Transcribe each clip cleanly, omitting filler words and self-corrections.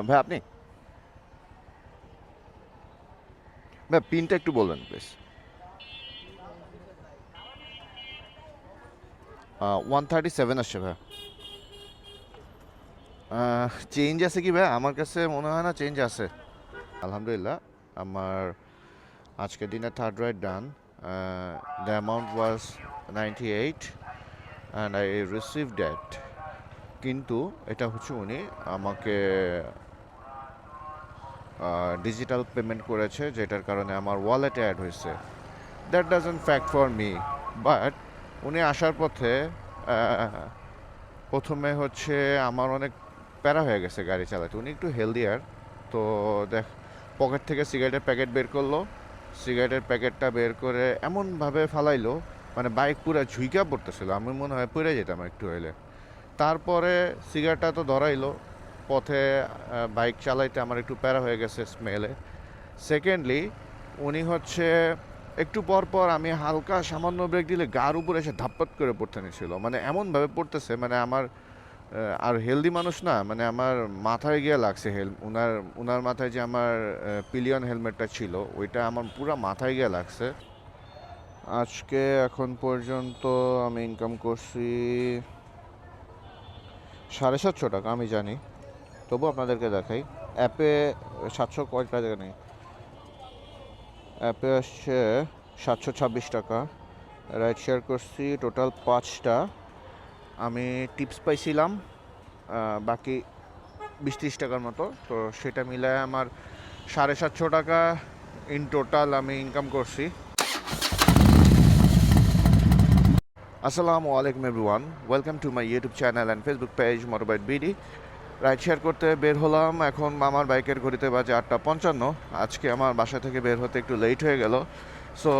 ভাই আপনি ভাই পিনটা একটু বলবেন প্লিজ। 137 আসছে ভাই। চেঞ্জ আছে কি ভাই? আমার কাছে মনে হয় না চেঞ্জ আছে। আলহামদুলিল্লাহ, আমার আজকের দিনে third ride done. The amount was 98 and I receive that. কিন্তু এটা হচ্ছে উনি আমাকে ডিজিটাল পেমেন্ট করেছে, যেটার কারণে আমার ওয়ালেটে অ্যাড হয়েছে। That doesn't fact for me, but উনি আসার পথে প্রথমে হচ্ছে আমার অনেক প্যারা হয়ে গেছে গাড়ি চালাতে। উনি একটু হেলদিয়ার, তো দেখ পকেট থেকে সিগারেটের প্যাকেট বের করলো। সিগারেটের প্যাকেটটা বের করে এমনভাবে ফালাইলো, মানে বাইক পুরো ঝুইকা পড়তেছিল, আমি মনে হয় পড়ে যেতাম একটু হইলে। তারপরে সিগারেটটা তো ধরাইলো পথে। বাইক চালাইতে আমার একটু প্যারা হয়ে গেছে স্মেলে। সেকেন্ডলি উনি হচ্ছে একটু পর পর আমি হালকা সামান্য ব্রেক দিলে গার উপরে এসে ধাপ্পাত করে পড়তে নিয়েছিল, মানে এমনভাবে পড়তেছে, মানে আমার আর হেলদি মানুষ না, মানে আমার মাথায় গিয়ে লাগছে উনার উনার মাথায় যে আমার পিলিয়ন হেলমেটটা ছিল ওইটা আমার পুরো মাথায় গিয়ে লাগছে। আজকে এখন পর্যন্ত আমি ইনকাম করছি 750 টাকা, আমি জানি, তবু আপনাদেরকে দেখাই। অ্যাপে 700 কয় টাকা নেই, অ্যাপে আসছে 726 টাকা। রাইড শেয়ার করছি টোটাল 5টা। আমি টিপস পাইছিলাম বাকি 20-30 টাকার মতো, তো সেটা মিলায় আমার 750 টাকা ইন টোটাল আমি ইনকাম করছি। আসসালামু আলাইকুম everyone, welcome to my YouTube channel and Facebook page motorbike BD. Ride share করতে বের হলাম, এখন আমার বাইকের ঘড়িতে বাজে 8:55। আজকে আমার বাসা থেকে বের হতে একটু লেট হয়ে গেল। সো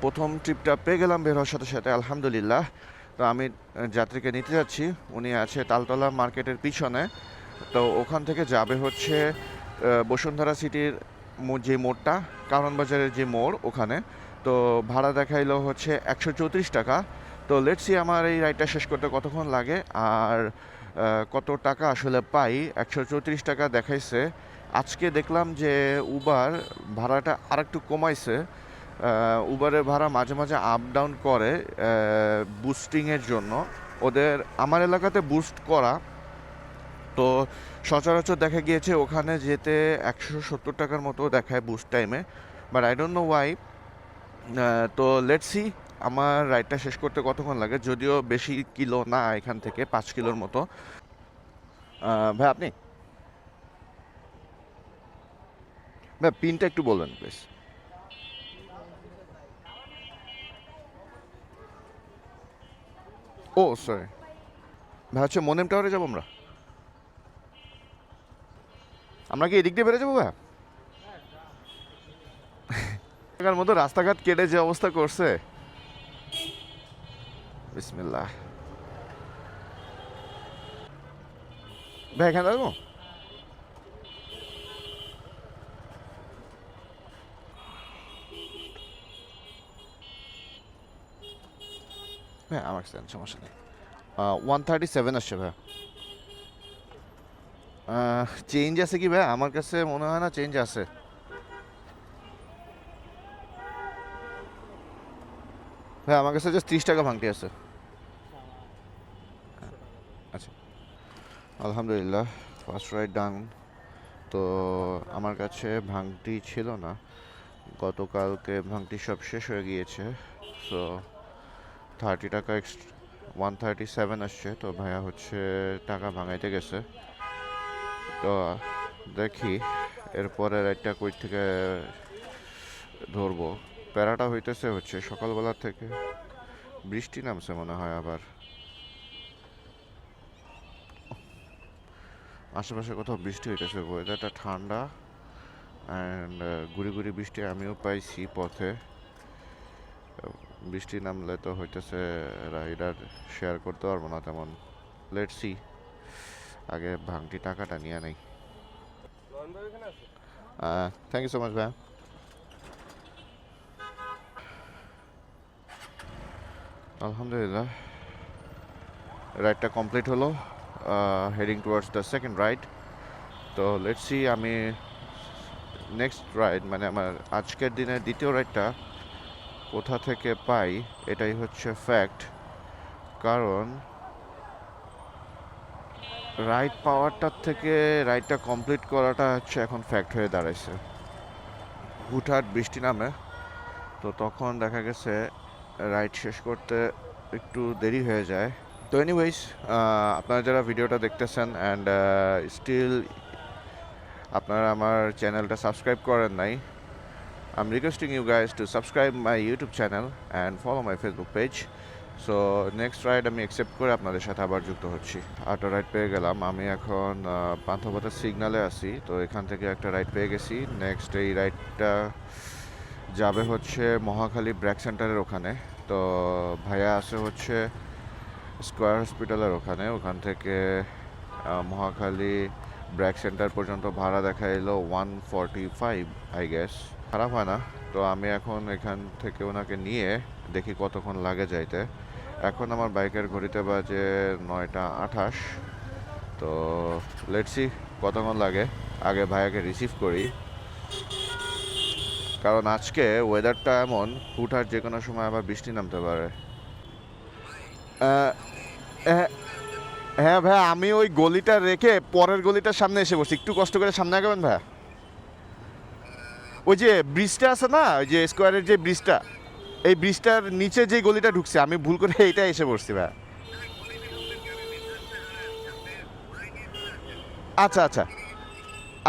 প্রথম ট্রিপটা পেয়ে গেলাম বের হওয়ার সাথে সাথে, আলহামদুলিল্লাহ। তো আমি যাত্রীকে নিতে যাচ্ছি, উনি আছে তালতলা মার্কেটের পিছনে। তো ওখান থেকে যাবে হচ্ছে বসুন্ধরা সিটির যে মোড়টা, কারণ বাজারের যে মোড় ওখানে। তো ভাড়া দেখাইলো হচ্ছে 134 টাকা। তো লেটসি আমার এই রাইডটা শেষ করতে কতক্ষণ লাগে আর কত টাকা আসলে পাই। 134 টাকা দেখাইছে। আজকে দেখলাম যে উবার ভাড়াটা আরেকটু কমাইছে। উবারের ভাড়া মাঝে মাঝে আপ ডাউন করে বুস্টিংয়ের জন্য। ওদের আমার এলাকাতে বুস্ট করা, তো সচরাচর দেখা গিয়েছে ওখানে যেতে 170 টাকার মতো দেখায় বুস্ট টাইমে, but I don't know Y. তো লেটস সি আমার রাইডটা শেষ করতে কতক্ষণ লাগে, যদিও বেশি কিলো না, এখান থেকে 5 কিলোর মতো। ভাই আপনি ভাই পিনটা একটু বলবেন প্লিজ। ও সরি ভাই, হচ্ছে মোনেম টাওয়ারে যাবো আমরা। আমরা কি এদিক দিয়ে বেড়ে যাবো ভাই? এখানকার মতো রাস্তাঘাট কেটে যে অবস্থা করছে, বিসমিল্লাহ। ভাই এখানে যাবো? ভাই আমার সমস্যা নেই। 137 আসছে ভাই। চেঞ্জ আছে কি ভাই? আমার কাছে মনে হয় না চেঞ্জ আছে। ভাই আমার কাছে জাস্ট 30 টাকা ভাঙটি আছে। আচ্ছা, আলহামদুলিল্লাহ, ফার্স্ট রাইড ডান। তো আমার কাছে ভাঙটি ছিল না, গতকালকে ভাঙটি সব শেষ হয়ে গিয়েছে। সো 30 টাকা 137 আসছে। তো ভাইয়া হচ্ছে টাকা ভাঙাইতে গেছে। তো দেখি এরপরে রাইডটা কই থেকে ধরবো। প্যারাটা হইতেছে হচ্ছে সকালবেলা থেকে বৃষ্টি নামছে মনে হয় আবার। আশেপাশে কোথাও বৃষ্টি হইতেছে, ওয়েদারটা ঠান্ডা অ্যান্ড গুড়ি গুড়ি বৃষ্টি আমিও পাইছি পথে। বৃষ্টি নামলে তো হইতেছে রাইডার শেয়ার করতে পারবো না তেমন। লেটস সি, আগে ভাঙটি টাকাটা নিয়ে নেই। থ্যাংক ইউ সো মাচ ভাই। আলহামদুলিল্লাহ, রাইডটা কমপ্লিট হলো। Heading towards the second ride. তো লেটস সি আমি নেক্সট রাইড মানে আমার আজকের দিনের দ্বিতীয় রাইডটা কোথা থেকে পাই, এটাই হচ্ছে ফ্যাক্ট। কারণ রাইড পাওয়ারটার থেকে রাইডটা কমপ্লিট করাটা হচ্ছে এখন ফ্যাক্ট হয়ে দাঁড়াইছে। হুটহাট বৃষ্টি নামে, তো তখন দেখা গেছে রাইড শেষ করতে একটু দেরি হয়ে যায়। তো এনিওয়েজ, আপনারা যারা ভিডিওটা দেখতেছেন অ্যান্ড স্টিল আপনারা আমার চ্যানেলটা সাবস্ক্রাইব করেন নাই, I'm requesting you guys to subscribe my YouTube channel and follow my Facebook page. So next ride আমি অ্যাকসেপ্ট করে আপনাদের সাথে আবার যুক্ত হচ্ছি। আরেকটা রাইড পেয়ে গেলাম। আমি এখন পান্থপথের সিগনালে আছি, তো এখান থেকে একটা রাইড পেয়ে গেছি। নেক্সট এই রাইডটা যাবে হচ্ছে মহাখালী ব্র্যাক সেন্টারের ওখানে। তো ভাইয়া আছে হচ্ছে স্কয়ার হসপিটালের ওখানে, ওখান থেকে মহাখালী ব্র্যাক সেন্টার পর্যন্ত ভাড়া দেখাইলো 145 আই গেস, খারাপ হয় না। তো আমি এখন এখান থেকে ওনাকে নিয়ে দেখি কতক্ষণ লাগে যাইতে। এখন আমার বাইকের ঘড়িতে বাজে 9:28। তো লেটস সি কতক্ষণ লাগে। আগে ভাইয়াকে রিসিভ করি, কারণ আজকে ওয়েদারটা এমন, হুটহাট যে কোনো সময় আবার বৃষ্টি নামতে পারে। হ্যাঁ ভাই, আমি ওই গলিটা রেখে পরের গলিটার সামনে এসে বসছি। একটু কষ্ট করে সামনে আগাবেন ভাই। ওই যে ব্রিজটা আছে না, ওই যে স্কোয়ারের যে ব্রিজটা, এই ব্রিজটার নিচে যে গলিটা ঢুকছে, আমি ভুল করে এইটা এসে পড়ছি ভাই। আচ্ছা আচ্ছা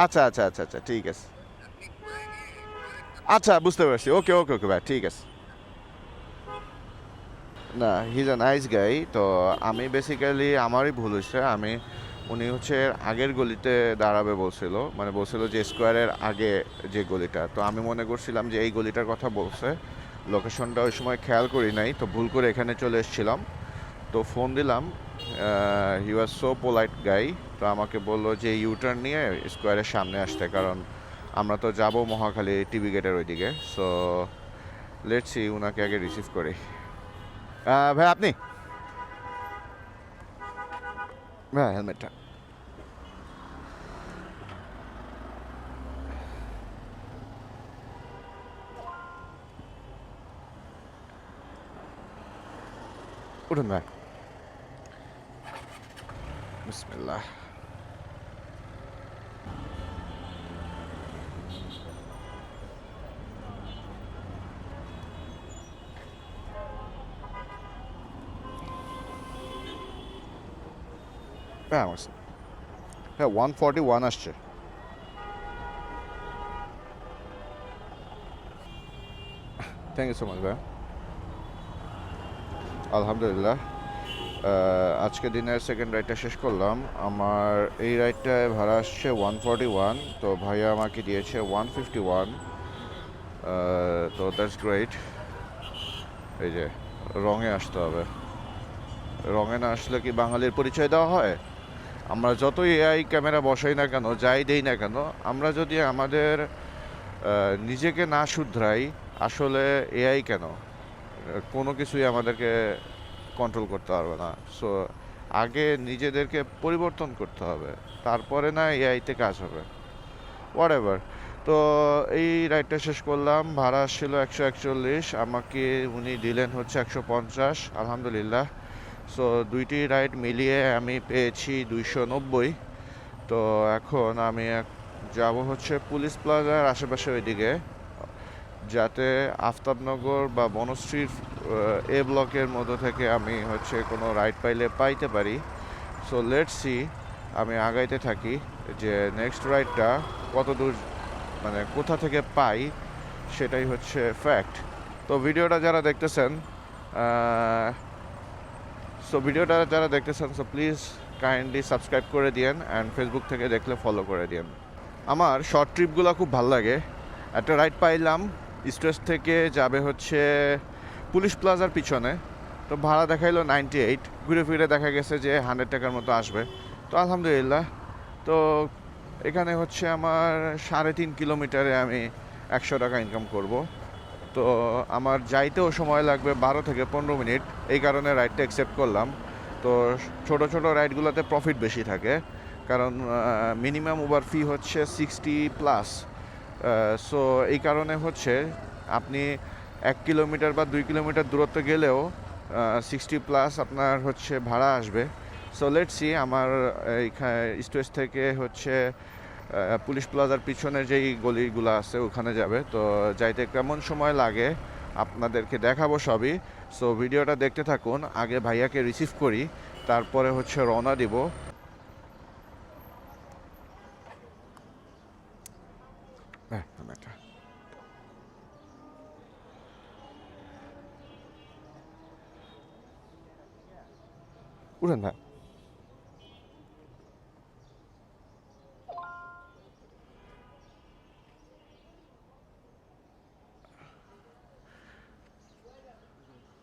আচ্ছা আচ্ছা আচ্ছা আচ্ছা, ঠিক আছে। আচ্ছা, বুঝতে পারছি। ওকে ওকে ওকে ভাই, ঠিক আছে। না, হি ইজ আ নাইস গাই। তো আমি বেসিক্যালি আমারই ভুল হয়েছে। উনি হচ্ছে আগের গলিতে দাঁড়াবে বলছিল, মানে বলছিল যে স্কোয়ারের আগে যে গলিটা। তো আমি মনে করছিলাম যে এই গলিটার কথা বলছে, লোকেশনটা ওই সময় খেয়াল করি নাই, তো ভুল করে এখানে চলে এসেছিলাম। তো ফোন দিলাম, হি ওয়াজ সো পোলাইট গাই। তো আমাকে বললো যে ইউটার্ন নিয়ে স্কোয়ারের সামনে আসতে, কারণ আমরা তো যাবো মহাখালী টিভি গেটের ওইদিকে। সো লেটস সি, উনাকে আগে রিসিভ করি। ভাই আপনি, ভাই হেলমেটটা। উঠুন ভাই, বিসমিল্লাহ। হ্যাঁ আমার, হ্যাঁ 141 আসছে। থ্যাংক ইউ সো মাচ ভাই। আলহামদুলিল্লাহ, আজকে দিনের সেকেন্ড রাইডটা শেষ করলাম। আমার এই রাইডটায় ভাড়া আসছে 141, তো ভাইয়া আমাকে দিয়েছে 151। তো দ্যাটস গ্রেট। এই যে রঙে আসতে হবে, রঙে না আসলে কি বাঙালির পরিচয় দেওয়া হয়? আমরা যতই এআই ক্যামেরা বসাই না কেন, যাই দেই না কেন, আমরা যদি আমাদের নিজেকে না শুধরাই, আসলে এআই কেন কোনো কিছুই আমাদেরকে কন্ট্রোল করতে পারবে না। সো আগে নিজেদেরকে পরিবর্তন করতে হবে, তারপরে না এআইতে কাজ হবে। What ever. তো এই রাইডটা শেষ করলাম। ভাড়া আসছিল 141, আমাকে উনি দিলেন হচ্ছে 150। আলহামদুলিল্লাহ। সো দুইটি রাইড মিলিয়ে আমি পেয়েছি 290। তো এখন আমি যাব হচ্ছে পুলিশ প্লাজার আশেপাশে ওইদিকে, যাতে আফতাবনগর বা বনশ্রীর এ ব্লকের মধ্যে থেকে আমি হচ্ছে কোনো রাইড পাইতে পারি। সো লেটস সি, আমি আগাইতে থাকি যে নেক্সট রাইডটা কত দূর, মানে কোথা থেকে পাই, সেটাই হচ্ছে ফ্যাক্ট। তো ভিডিওটা যারা দেখতেছেন, সো প্লিজ কাইন্ডলি সাবস্ক্রাইব করে দিয়েন, অ্যান্ড ফেসবুক থেকে দেখলে ফলো করে দিয়েন। আমার শর্ট ট্রিপগুলো খুব ভালো লাগে। একটা রাইড পাইলাম, স্ট্রেস থেকে যাবে হচ্ছে পুলিশ প্লাজার পিছনে। তো ভাড়া দেখাইলো 98, ঘুরে ফিরে দেখা গেছে যে 100 টাকার মতো আসবে। তো আলহামদুলিল্লাহ। তো এখানে হচ্ছে আমার 3.5 কিলোমিটারে আমি 100 টাকা ইনকাম করব। তো আমার যাইতেও সময় লাগবে 12 থেকে 15 মিনিট, এই কারণে রাইডটা অ্যাকসেপ্ট করলাম। তো ছোট ছোট রাইডগুলোতে প্রফিট বেশি থাকে। কারণ মিনিমাম উবার ফি হচ্ছে 60+। সো এই কারণে হচ্ছে আপনি 1 কিলোমিটার বা 2 কিলোমিটার দূরত্ব গেলেও 60+ আপনার হচ্ছে ভাড়া আসবে। সো লেটস সি আমার এইখানে স্টোরেজ থেকে হচ্ছে পুলিশ প্লাজার পিছনে যেই গলিগুলো আছে ওখানে যাবে, তো যাইতে কেমন সময় লাগে আপনাদেরকে দেখাবো সবই। সো ভিডিওটা দেখতে থাকুন, আগে ভাইয়াকে রিসিভ করি, তারপরে হচ্ছে রওনা দিব। উঠেন ভাই।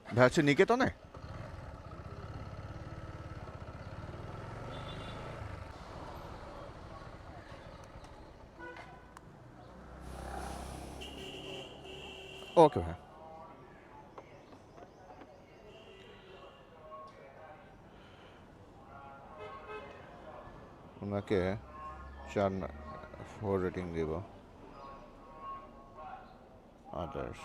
ভাই হচ্ছে নিকেতনে। ওকে ভাই। ওনাকে 4 রেটিং দিব। আদার্স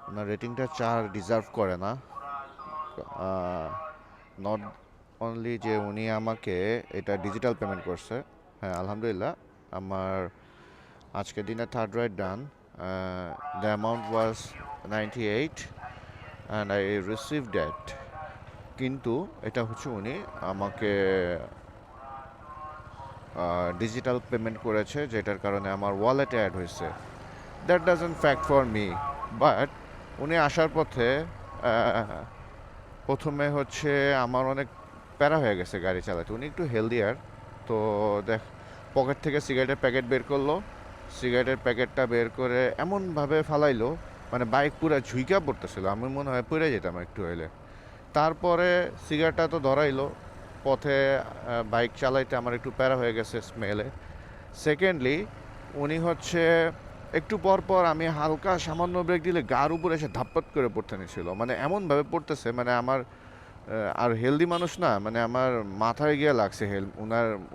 ওনার রেটিংটা 4 ডিজার্ভ করে না। নট অনলি যে উনি আমাকে এটা ডিজিটাল পেমেন্ট করছে, হ্যাঁ আলহামদুলিল্লাহ আমার আজকের দিনে third ride done. The amount was 98 and I receive that. কিন্তু এটা হচ্ছে উনি আমাকে ডিজিটাল পেমেন্ট করেছে, যেটার কারণে আমার ওয়ালেটে অ্যাড হয়েছে। That doesn't fact for me, but উনি আসার পথে প্রথমে হচ্ছে আমার অনেক প্যারা হয়ে গেছে গাড়ি চালাতে। উনি একটু হেলদিয়ার, তো দেখ পকেট থেকে সিগারেটের প্যাকেট বের করলো, সিগারেটের প্যাকেটটা বের করে এমনভাবে ফালাইলো মানে বাইক পুরো ঝুইকা পড়তেছিল, আমি মনে হয় পড়ে যেতাম একটু হইলে। তারপরে সিগারেটটা তো ধরাইলো, পথে বাইক চালাইতে আমার একটু প্যারা হয়ে গেছে স্মেলে। সেকেন্ডলি উনি হচ্ছে একটু পর পর আমি হালকা সামান্য ব্রেক দিলে গার উপরে এসে ধাপ্পাত করে পড়তে নিয়েছিল, মানে এমনভাবে পড়তেছে মানে আমার আর হেলদি মানুষ না, মানে আমার মাথায় গিয়ে লাগছে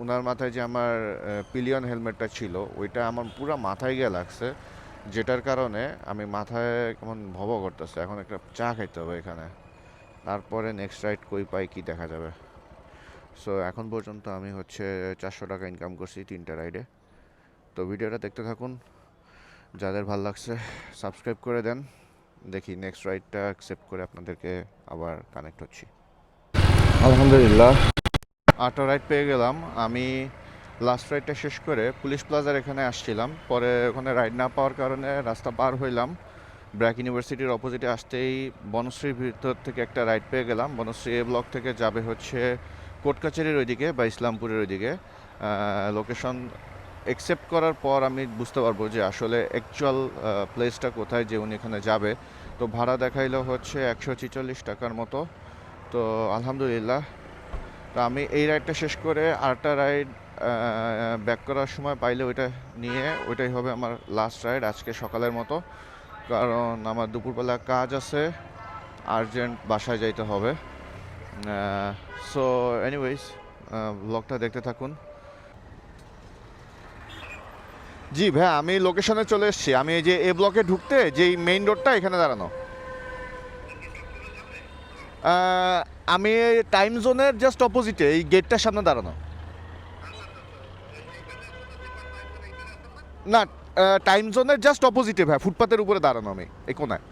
উনার মাথায় যে আমার পিলিয়ন হেলমেটটা ছিল ওইটা আমার পুরো মাথায় গিয়ে লাগছে, যেটার কারণে আমি মাথায় কেমন ভব করতেছে। এখন একটা চা খাইতে হবে এখানে, তারপরে নেক্সট রাইড কই পাই কি দেখা যাবে। সো এখন পর্যন্ত আমি হচ্ছে 400 টাকা ইনকাম করছি 3টা রাইডে। তো ভিডিওটা দেখতে থাকুন, যাদের ভালো লাগছে সাবস্ক্রাইব করে দেন। দেখি নেক্সট রাইডটা অ্যাকসেপ্ট করে আপনাদেরকে আবার কানেক্ট হচ্ছি। আলহামদুলিল্লাহ 8টা রাইড পেয়ে গেলাম। আমি লাস্ট রাইডটা শেষ করে পুলিশ প্লাজার এখানে আসছিলাম, পরে ওখানে রাইড না পাওয়ার কারণে রাস্তা পার হইলাম। ব্র্যাক ইউনিভার্সিটির অপোজিটে আসতেই বনশ্রীর ভিতর থেকে একটা রাইড পেয়ে গেলাম। বনশ্রী এ ব্লক থেকে যাবে হচ্ছে কোর্টকাছারির ওইদিকে বা ইসলামপুরের ওইদিকে। লোকেশন অ্যাকসেপ্ট করার পর আমি বুঝতে পারবো যে আসলে অ্যাকচুয়াল প্লেসটা কোথায়, যে উনি এখানে যাবে। তো ভাড়া দেখাইলো হচ্ছে 146 টাকার মতো। তো আলহামদুলিল্লাহ, তো আমি এই রাইডটা শেষ করে আরেকটা রাইড ব্যাক করার সময় পাইলে ওইটা নিয়ে, ওইটাই হবে আমার লাস্ট রাইড আজকে সকালের মতো, কারণ আমার দুপুরবেলা কাজ আছে, আর্জেন্ট বাসায় যাইতে হবে। সো এনিওয়েজ ব্লগটা দেখতে থাকুন। জি ভাই, আমি লোকেশনে চলে এসেছি। আমি এই যে এ ব্লকে ঢুকতে যেই মেইন রোডটা এখানে দাঁড়ানো। আমি টাইম জোনের জাস্ট অপোজিটে এই গেটটার সামনে দাঁড়ানো। না, টাইম জোনের জাস্ট অপোজিটে ভাই, ফুটপাতের উপরে দাঁড়ানো আমি এই কোনায়।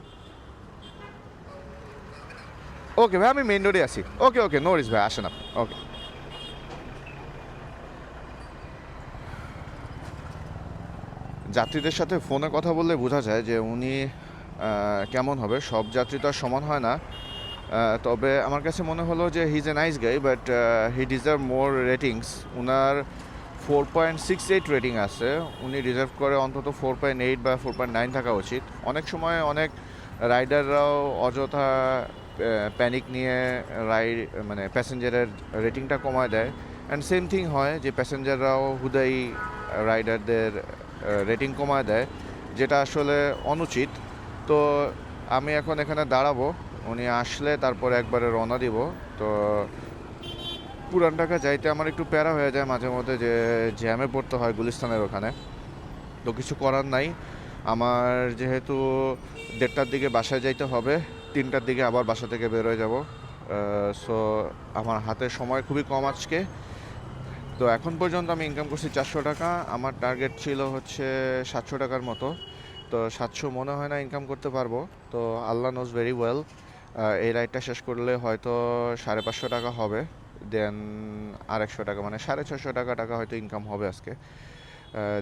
ওকে ভাই, আমি মেইন রোডে আছি। ওকে ওকে, নো ওয়ারিস ভাই, আসেন আপনি। ওকে। যাত্রীদের সাথে ফোনে কথা বললে বোঝা যায় যে উনি কেমন হবে। সব যাত্রী তো আর সমান হয় না। তবে আমার কাছে মনে হলো যে he is a nice guy, but he deserve more ratings. উনার 4.68 রেটিং আছে, উনি ডিজার্ভ করে অন্তত 4.8 বা 4.9 থাকা উচিত। অনেক সময় অনেক রাইডাররাও অযথা প্যানিক নিয়ে মানে প্যাসেঞ্জারের রেটিংটা কমায় দেয়, অ্যান্ড সেম থিং হয় যে প্যাসেঞ্জাররাও হুদাই রাইডারদের রেটিং কমায় দেয়, যেটা আসলে অনুচিত। তো আমি এখন এখানে দাঁড়াবো, উনি আসলে তারপরে একবারে রওনা দিব। তো পুরান ঢাকা যাইতে আমার একটু প্যারা হয়ে যায় মাঝে মধ্যে, যে জ্যামে পড়তে হয় গুলিস্তানের ওখানে। তো কিছু করার নাই, আমার যেহেতু 1:30টার দিকে বাসায় যাইতে হবে, 3টার দিকে আবার বাসা থেকে বের হয়ে যাব। সো আমার হাতে সময় খুবই কম আজকে। তো এখন পর্যন্ত আমি ইনকাম করছি 400 টাকা, আমার টার্গেট ছিল হচ্ছে 700 টাকার মতো। তো 700 মনে হয় না ইনকাম করতে পারবো। তো আল্লাহ নোজ ভেরি ওয়েল, এই রাইডটা শেষ করলে হয়তো 550 টাকা হবে, দেন আর 100 টাকা মানে 650 টাকা হয়তো ইনকাম হবে আজকে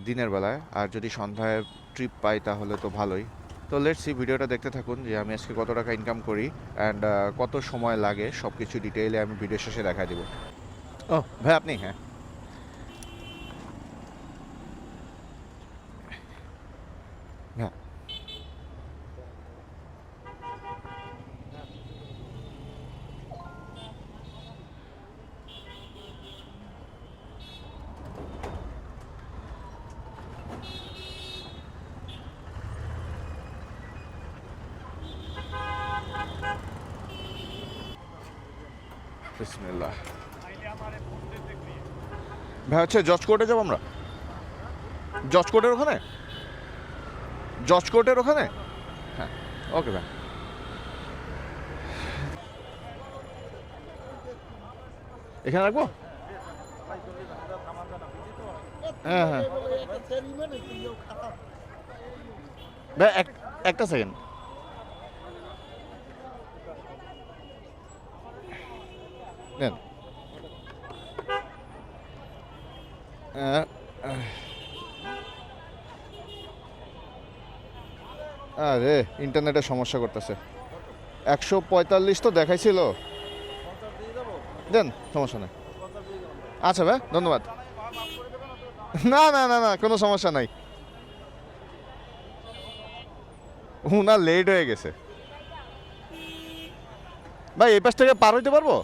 দিনের বেলায়। আর যদি সন্ধ্যায় ট্রিপ পাই তাহলে তো ভালোই। তো লেটস সি, ভিডিওটা দেখতে থাকুন যে আমি আজকে কত টাকা ইনকাম করি অ্যান্ড কত সময় লাগে, সব কিছু ডিটেইলে আমি ভিডিও শেষে দেখা দিব। ও ভাই আপনি, হ্যাঁ হ্যাঁ বিসমিল্লাহ। ভাই হচ্ছে জজ কোর্টে যাবো আমরা, জজ কোর্টের ওখানে, জজ কোর্টের ওখানে। হ্যাঁ ওকে ভাই। এখানে রাখবো, হ্যাঁ হ্যাঁ ভাই একটা সেকেন্ড। নেন। আহ, আহ, আরে ইন্টারনেটের সমস্যা করতেছে। 145 তো দেখাইছিল, দেন সমস্যা নেই। আচ্ছা ভাই ধন্যবাদ। না না না না কোনো সমস্যা নাই, উনার লেট হয়ে গেছে। ভাই এই পাশ থেকে পার হইতে পারবো?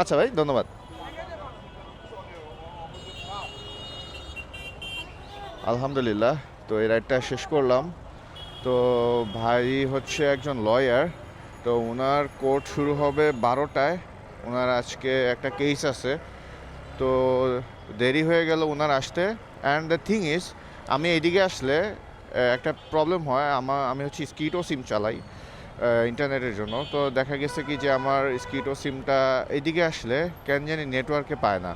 আচ্ছা ভাই ধন্যবাদ। আলহামদুলিল্লাহ, তো এই রাইডটা শেষ করলাম। তো ভাই হচ্ছে একজন লয়ার, তো ওনার কোর্ট শুরু হবে 12টায়। ওনার আজকে একটা কেস আছে, তো দেরি হয়ে গেল ওনার আসতে। অ্যান্ড দ্য থিং ইজ, আমি এইদিকে আসলে একটা প্রবলেম হয়, আমি হচ্ছে স্কিটো সিম চালাই ইন্টারনেটের জন্য। তো দেখা গেছে কি যে আমার স্কিটো সিমটা এইদিকে আসলে কেন জানি নেটওয়ার্কে পায় না।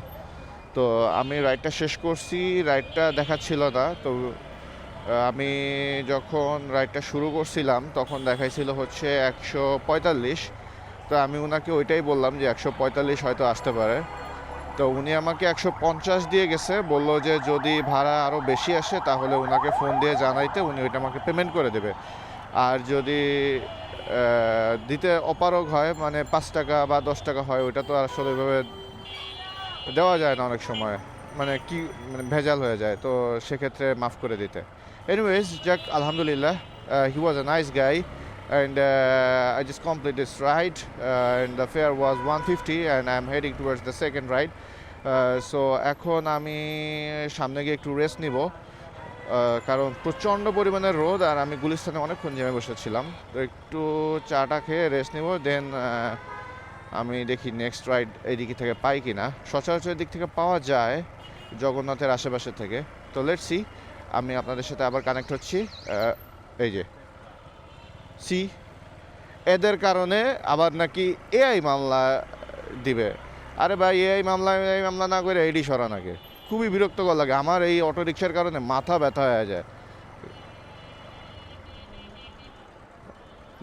তো আমি রাইডটা শেষ করছি, রাইডটা দেখাচ্ছিল না। তো আমি যখন রাইডটা শুরু করছিলাম তখন দেখাইছিল হচ্ছে 145। তো আমি ওনাকে ওইটাই বললাম যে 145 হয়তো আসতে পারে। তো উনি আমাকে 150 দিয়ে গেছে, বললো যে যদি ভাড়া আরও বেশি আসে তাহলে ওনাকে ফোন দিয়ে জানাইতে, উনি ওইটা আমাকে পেমেন্ট করে দেবে। আর যদি দিতে অপারগ হয়, মানে 5 টাকা বা 10 টাকা হয়, ওইটা তো আসলে ওইভাবে দেওয়া যায় না অনেক সময়, মানে কি মানে ভেজাল হয়ে যায়, তো সেক্ষেত্রে মাফ করে দিতে। এনিওয়েজ যাক আলহামদুলিল্লাহ, he was a nice guy and I just completed this ride, and the fare was 150 and I'm heading towards the second ride. So এখন আমি সামনে গিয়ে একটু রেস্ট নিব, কারণ প্রচণ্ড পরিমাণে রোদ আর আমি গুলিস্তানে অনেকক্ষণ জ্যামে বসেছিলাম। তো একটু চাটা খেয়ে রেস্ট নিব, দেন আমি দেখি নেক্সট রাইড এইদিকে থেকে পাই কি না। সচরাচর দিক থেকে পাওয়া যায় জগন্নাথের আশেপাশে থেকে। তো লেটস সি, আমি আপনাদের সাথে আবার কানেক্ট হচ্ছি। এই যে সি, এদের কারণে আবার নাকি এআই মামলা দিবে। আরে ভাই এআই মামলা না করে এডি সরা নাকি, খুবই বিরক্তকর লাগে। আমার এই অটো রিক্সার কারণে মাথা ব্যথা হয়ে যায়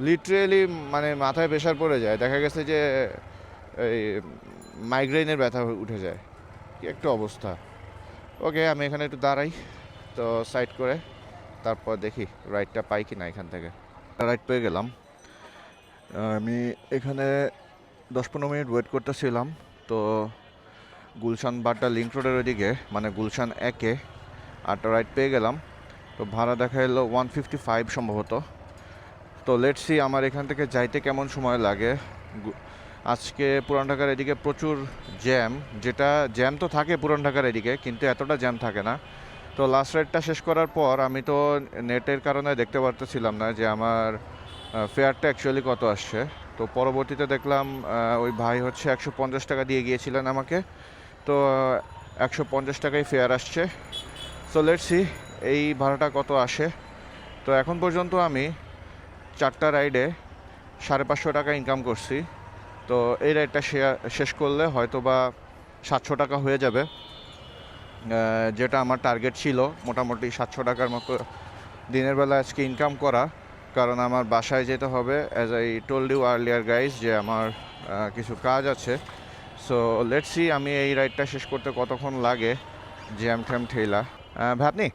লিটারেলি, মানে মাথায় প্রেশার পড়ে যায়, দেখা গেছে যে এই মাইগ্রেনের ব্যথা উঠে যায়, কি একটা অবস্থা। ওকে আমি এখানে একটু দাঁড়াই, তো সাইড করে তারপর দেখি রাইডটা পাই কি না এখান থেকে। রাইড পেয়ে গেলাম। আমি এখানে 10-15 মিনিট ওয়েট করতেছিলাম। তো গুলশান বাড্ডা লিঙ্ক রোডের ওইদিকে, মানে গুলশান 1-এ আটটা রাইড পেয়ে গেলাম। তো ভাড়া দেখা এলো 155 সম্ভবত। তো লেটস সি আমার এখান থেকে যাইতে কেমন সময় লাগে। আজকে পুরান ঢাকার এদিকে প্রচুর জ্যাম, যেটা জ্যাম তো থাকে পুরান ঢাকার এদিকে, কিন্তু এতটা জ্যাম থাকে না। তো লাস্ট রাইডটা শেষ করার পর আমি তো নেটের কারণে দেখতে পারতেছিলাম না যে আমার ফেয়ারটা অ্যাকচুয়ালি কত আসছে। তো পরবর্তীতে দেখলাম ওই ভাই হচ্ছে 150 টাকা দিয়ে গিয়েছিলেন আমাকে, তো 150 টাকায় ফেয়ার আসছে। সো লেটস সি এই ভাড়াটা কত আসে। তো এখন পর্যন্ত আমি 4টা রাইডে 550 টাকা ইনকাম করছি। তো এই রাইডটা শেষ করলে হয়তো বা 700 টাকা হয়ে যাবে, যেটা আমার টার্গেট ছিল মোটামুটি 700 টাকার মতো দিনের বেলা আজকে ইনকাম করা। কারণ আমার বাসায় যেতে হবে, as I told you earlier guys, যে আমার কিছু কাজ আছে। সো লেটস সি আমি এই রাইডটা শেষ করতে কতক্ষণ লাগে। জ্যাম ট্যাম ঠেলা ভাই আপনি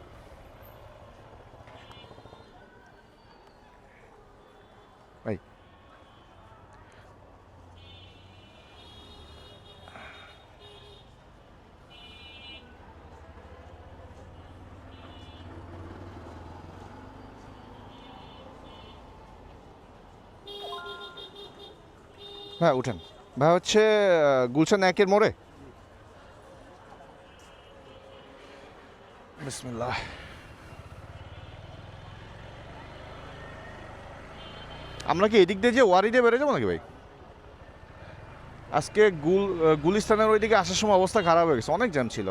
ভাই হ্যাঁ উঠেন। ভাই হচ্ছে গুলশান একের মোড়ে। বিসমিল্লাহ। আমরা কি এদিক দিয়ে যে ওয়ারি দিয়ে বেরো যাবো নাকি ভাই? আজকে গুলিস্তানের ওইদিকে আসার সময় অবস্থা খারাপ হয়ে গেছে, অনেক জ্যাম ছিল।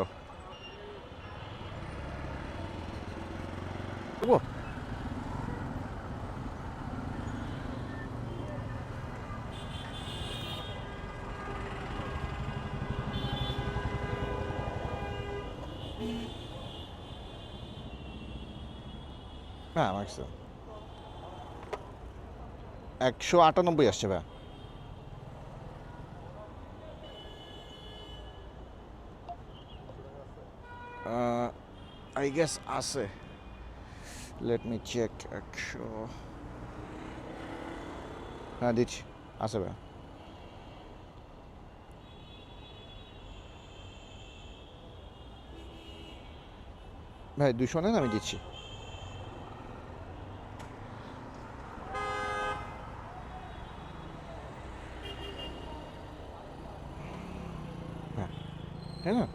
হ্যাঁ আমার 198 আসছে ভাই। আই গেস আছে, লেট মি চেক। 100, হ্যাঁ দিচ্ছি, আছে ভাই। ভাই 200 নেন, আমি দিচ্ছি। হ্যাঁ তাই না,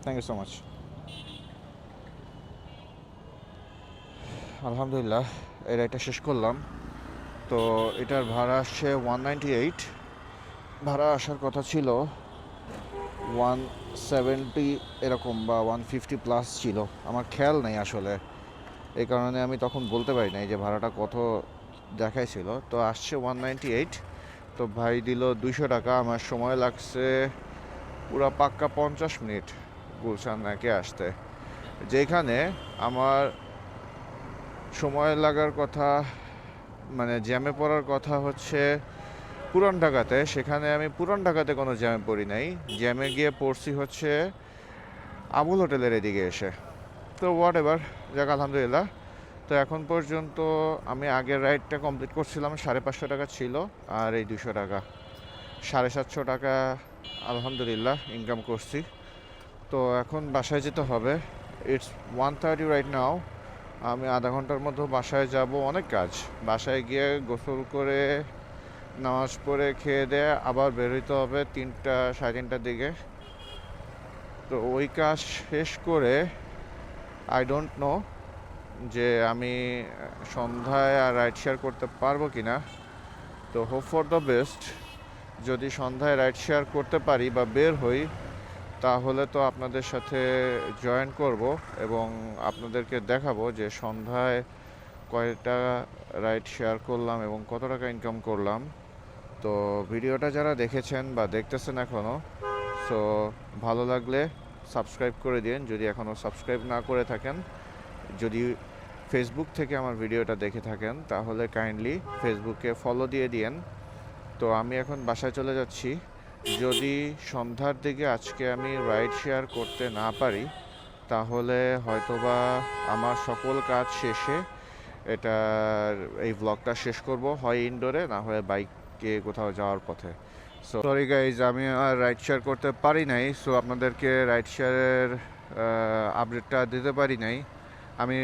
থ্যাংক ইউ সো মাচ। আলহামদুলিল্লাহ এই রাইডটা শেষ করলাম। তো এটার ভাড়া আসছে 198। ভাড়া আসার কথা ছিল 170 এরকম বা 150 প্লাস ছিল, আমার খেয়াল নেই আসলে। এই কারণে আমি তখন বলতে পারি নাই যে ভাড়াটা কত দেখাইছিল। তো আসছে 198। তো ভাই দিল 200 টাকা। আমার সময় লাগছে পুরো পাক্কা 50 মিনিট গুলশান একে আসতে, যেখানে আমার সময় লাগার কথা মানে জ্যামে পড়ার কথা হচ্ছে পুরান ঢাকাতে। সেখানে আমি পুরান ঢাকাতে কোনো জ্যামে পড়ি নাই, জ্যামে গিয়ে পড়ছি হচ্ছে আবুল হোটেলের এদিকে এসে। তো হোয়াট এভার, যাক আলহামদুলিল্লাহ। তো এখন পর্যন্ত আমি আগের রাইডটা কমপ্লিট করছিলাম, 550 টাকা ছিল, আর এই 200 টাকা, 750 টাকা আলহামদুলিল্লাহ ইনকাম করছি। তো এখন বাসায় যেতে হবে। It's 1:30 right now. আমি আধা ঘন্টার মধ্যে বাসায় যাব, অনেক কাজ। বাসায় গিয়ে গোসল করে নামাজ পড়ে খেয়ে দেয়ে আবার বের হইতে হবে 3টা 3:30টার দিকে। তো ওই কাজ শেষ করে আই ডোন্ট নো যে আমি সন্ধ্যায় আর রাইড শেয়ার করতে পারবো কি না। তো হোপ ফর দ্য বেস্ট, যদি সন্ধ্যায় রাইড শেয়ার করতে পারি বা বের হই, তাহলে তো আপনাদের সাথে জয়েন করব এবং আপনাদেরকে দেখাবো যে সন্ধ্যায় কয়টা রাইড শেয়ার করলাম এবং কত টাকা ইনকাম করলাম। তো ভিডিওটা যারা দেখেছেন বা দেখতেছেন এখনও, সো ভালো লাগলে সাবস্ক্রাইব করে দিন যদি এখনও সাবস্ক্রাইব না করে থাকেন। যদি ফেসবুক থেকে আমার ভিডিওটা দেখে থাকেন তাহলে কাইন্ডলি ফেসবুকে ফলো দিয়ে দিন। তো আমি এখন বাসায় চলে যাচ্ছি। যদি সন্ধ্যার দিকে আজকে আমি রাইড শেয়ার করতে না পারি, তাহলে হয়তোবা আমার সকল কাজ শেষে এটার এই ব্লগটা শেষ করব, হয় ইনডোরে না হয় বাইকে কোথাও যাওয়ার পথে। সো সরি গাইজ, আমি আর রাইড শেয়ার করতে পারি নাই। সো আপনাদেরকে রাইড শেয়ারের আপডেটটা দিতে পারি নাই। আমি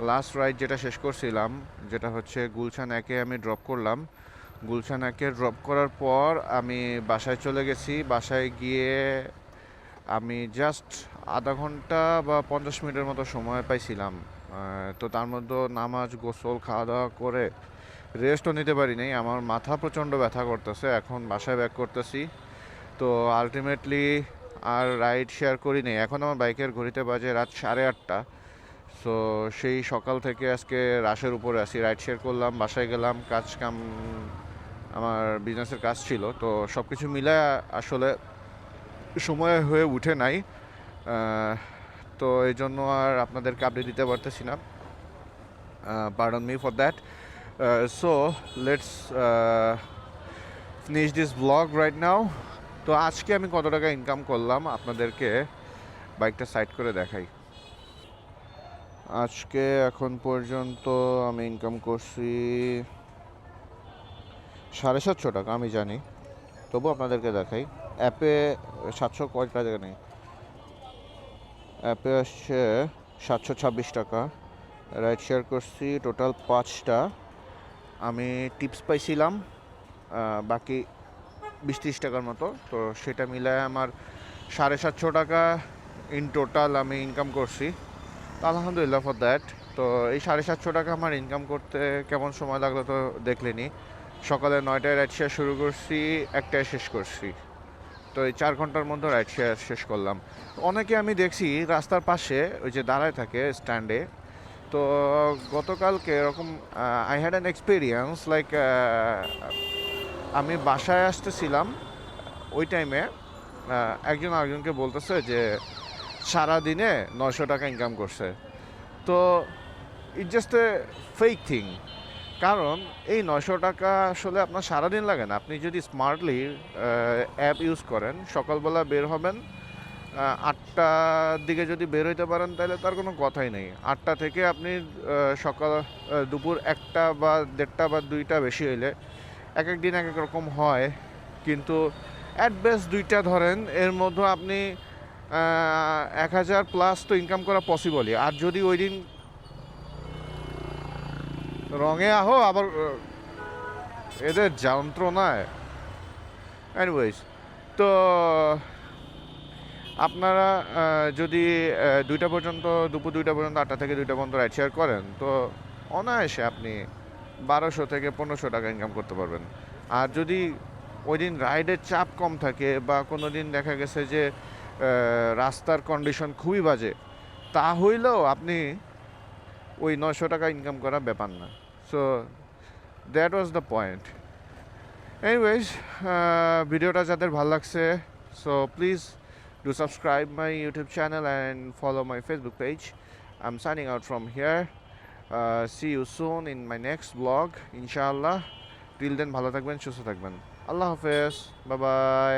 লাস্ট রাইড যেটা শেষ করছিলাম, যেটা হচ্ছে গুলশান একে আমি ড্রপ করলাম। গুলশান একে ড্রপ করার পর আমি বাসায় চলে গেছি। বাসায় গিয়ে আমি জাস্ট আধা ঘন্টা বা 50 মিনিটের মতো সময় পাইছিলাম। তো তার মধ্যে নামাজ গোসল খাওয়া দাওয়া করে রেস্টও নিতে পারি নাই, আমার মাথা প্রচণ্ড ব্যথা করতেছে। এখন বাসায় ব্যাক করতেছি। তো আলটিমেটলি আর রাইড শেয়ার করি নাই। এখন আমার বাইকের ঘড়িতে বাজে রাত 8:30। সো সেই সকাল থেকে আজকে রাশের উপরে আছি। রাইড শেয়ার করলাম, বাসায় গেলাম, কাজ কাম, আমার বিজনেসের কাজ ছিল। তো সব কিছু মিলে আসলে সময় হয়ে উঠে নাই। তো এই জন্য আর আপনাদেরকে আপডেট দিতে পারতেছি না। Pardon me for that. So let's finish this blog right now. তো আজকে আমি কত টাকা ইনকাম করলাম আপনাদেরকে বাইকটা সাইড করে দেখাই। আজকে এখন পর্যন্ত আমি ইনকাম করছি 750 টাকা, আমি জানি, তবু আপনাদেরকে দেখাই। অ্যাপে 700 কয়টা জায়গা নেই, অ্যাপে আসছে 726 টাকা। রাইড শেয়ার করছি টোটাল 5টা। আমি টিপস পাইছিলাম বাকি 20-30 টাকার মতো। তো সেটা মিলায় আমার 750 টাকা ইন টোটাল আমি ইনকাম করছি। আলহামদুলিল্লাহ ফর দ্যাট। তো এই 750 টাকা আমার ইনকাম করতে কেমন সময় লাগলো তো দেখলেনি। সকালে 9টায় রাইড শেয়ার শুরু করছি, 1টায় শেষ করছি। তো এই 4 ঘন্টার মধ্যে রাইড শেয়ার শেষ করলাম। অনেকে আমি দেখছি রাস্তার পাশে ওই যে দাঁড়ায় থাকে স্ট্যান্ডে। তো গতকালকে এরকম I had an experience like, আমি বাসায় আসতেছিলাম ওই টাইমে একজন আরেকজনকে বলতেছে যে সারাদিনে 900 টাকা ইনকাম করছে। তো it just a fake thing. কারণ এই 900 টাকা আসলে আপনার সারাদিন লাগে না। আপনি যদি স্মার্টলি অ্যাপ ইউজ করেন, সকালবেলা বের হবেন, 8টার দিকে যদি বের হইতে পারেন তাহলে তার কোনো কথাই নেই। 8টা থেকে আপনি সকাল দুপুর 1টা বা 1:30 বা 2টা বেশি হইলে, এক এক দিন এক এক রকম হয়, কিন্তু অ্যাট বেস্ট 2টা ধরেন, এর মধ্যে আপনি 1000 প্লাস তো ইনকাম করা পসিবলই। আর যদি ওই দিন রঙে আহো আবার এদের যন্ত্রণায়, এনিওয়েজ। তো আপনারা যদি 2টা পর্যন্ত, দুপুর 2টা পর্যন্ত, 8টা থেকে 2টা পর্যন্ত রাইড শেয়ার করেন, তো অনায়াসে আপনি 1200 থেকে 1500 টাকা ইনকাম করতে পারবেন। আর যদি ওই দিন রাইডের চাপ কম থাকে বা কোনো দিন দেখা গেছে যে রাস্তার কন্ডিশন খুবই বাজে, তা হইলেও আপনি ওই 900 টাকা ইনকাম করা ব্যাপার না। So that was the point. Anyways, ভিডিওটা যাদের ভালো লাগছে, so please do subscribe my YouTube channel and follow my Facebook page. I'm signing out from here. See you soon in my next vlog, inshallah. Till then, ভালো থাকবেন, সুস্থ থাকবেন। আল্লাহ হাফেজ, bye bye.